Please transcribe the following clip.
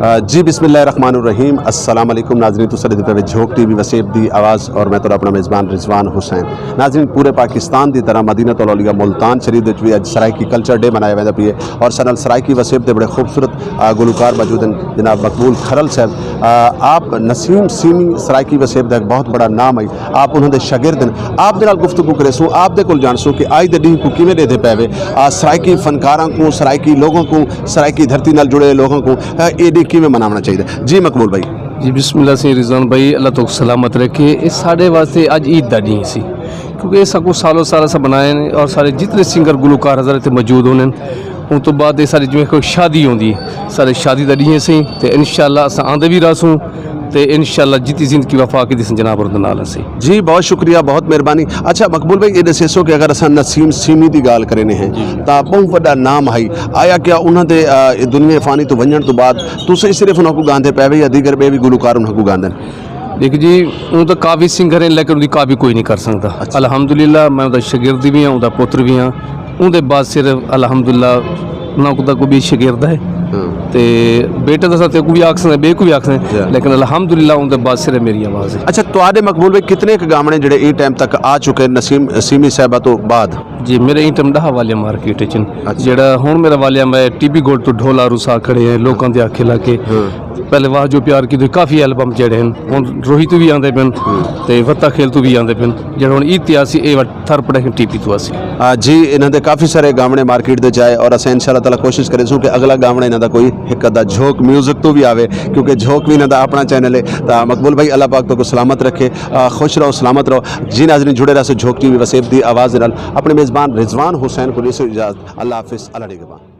जी बिस्मिल्लाहिर्रहमानिर्रहीम अस्सलाम वालेकुम नाज़रीन। तो सर पे झोंक टीवी वसेब दी आवाज़ और मैं तो अपना मेज़बान रिजवान हुसैन। नाज़रीन पूरे पाकिस्तान की तरह मदीनतुल औलिया मुल्तान शरीफ भी अज सराइकी कल्चर डे मनाया वह पे और सनल सराइकी वसेब के बड़े खूबसूरत गुलकार मौजूद हैं जनाब मकबूल खरल साहब। आप नसीम सीमी सराइकी वसेब का एक बहुत बड़ा नाम है, आप उन्होंने शागिर्द हैं। आप दे नाल गुफ्तगू करे सो आप दे कोल जान सो कि अज दे डी को किवें देते पैवे सराइकी फनकारां को, सराइकी लोगों को, सराइकी धरती नाल जुड़े लोगों को ये डी किवें मनाना चाहिए। जी मकबूल भाई। जी बिस्मिल्लाह से रिजवान भाई, अल्लाह तो सलामत रखे। इस साढ़े वास्ते अज ईद का डी सी, क्योंकि इस को सालों साल अस बनाए ने और सारे जितने सिंगर गुलकार हज़ार इतने मौजूद होने उन तो बाद ये सारी जिमें कोई शादी होंगी सारे शादी का डी सी तो इंशाअल्लाह अस आंदे भी रसूँ तो इंशाअल्लाह जितनी जिंदगी वफा की जनाब और नाल असी। जी बहुत शुक्रिया, बहुत मेहरबानी। अच्छा मकबूल भाई ये दसो कि अगर अस नसीम सीमी की गाल करें हैं तो बहुत बड़ा नाम है, आया क्या उन्होंने दुनिया फानी तो वजन तो बाद तुम सिर्फ उन्होंने गांधे पैवे या दीगर बे भी गुलकार उन्होंने गांधे? देख जी हूँ तो काफ़ी सिंगर हैं लेकिन उनकी काफ़ी कोई नहीं कर सकता। अच्छा। अलहमदुलिल्लाह मैं उनका शागिर्द भी हाँ, उनका पुत्र भी हाँ। उनके बाद सिर्फ अलहमदुलिल्लाह ना कोई भी शागिर्द है तो बेटे का साथ को भी आख सकते बे को भी आख सकते, लेकिन अलहमदुलिल्लाह उनके बाद सिर्फ मेरी आवाज़ है। अच्छा तो मकबूल भाई कितने गाने जोड़े ये टाइम तक आ चुके नसीम सीमी साहबा तो बाद? जी मेरे इंटम डहा वाले मार्केट जोड़ा हूँ मेरा वालिया मैं टीबी गोल्ड तो ढोला रूसा खड़े हैं लोगों के आखे ला के पहले वाह जो प्यार की काफ़ी एल्बम जड़े हैं हूँ रोहित भी आते पेन तो वत्ता खेल तो भी आते पेन जो हूँ ईद त्यासी ये थर पड़े टीपी तो आसी। जी इन्होंने काफ़ी सारे गाने मार्केट दे जाए और अस इंशाअल्लाह ताला कोशिश करें कि अगला गाना इन्हों कोई एक अद्धा झोंक म्यूजिक तो भी आवे, क्योंकि झोंक भी इन्हों अपना चैनल है। तो मकबूल भाई अल्लाह पाक तो सलामत रखे, खुश रहो सलामत रहो। जी नाज़रीन जुड़े रहो झोंक टीवी वसेब दी आवाज़ अपने मेज़बान रिजवान हुसैन को इजाज़त। अल्लाह हाफिज़, अल्लाह निगहबान।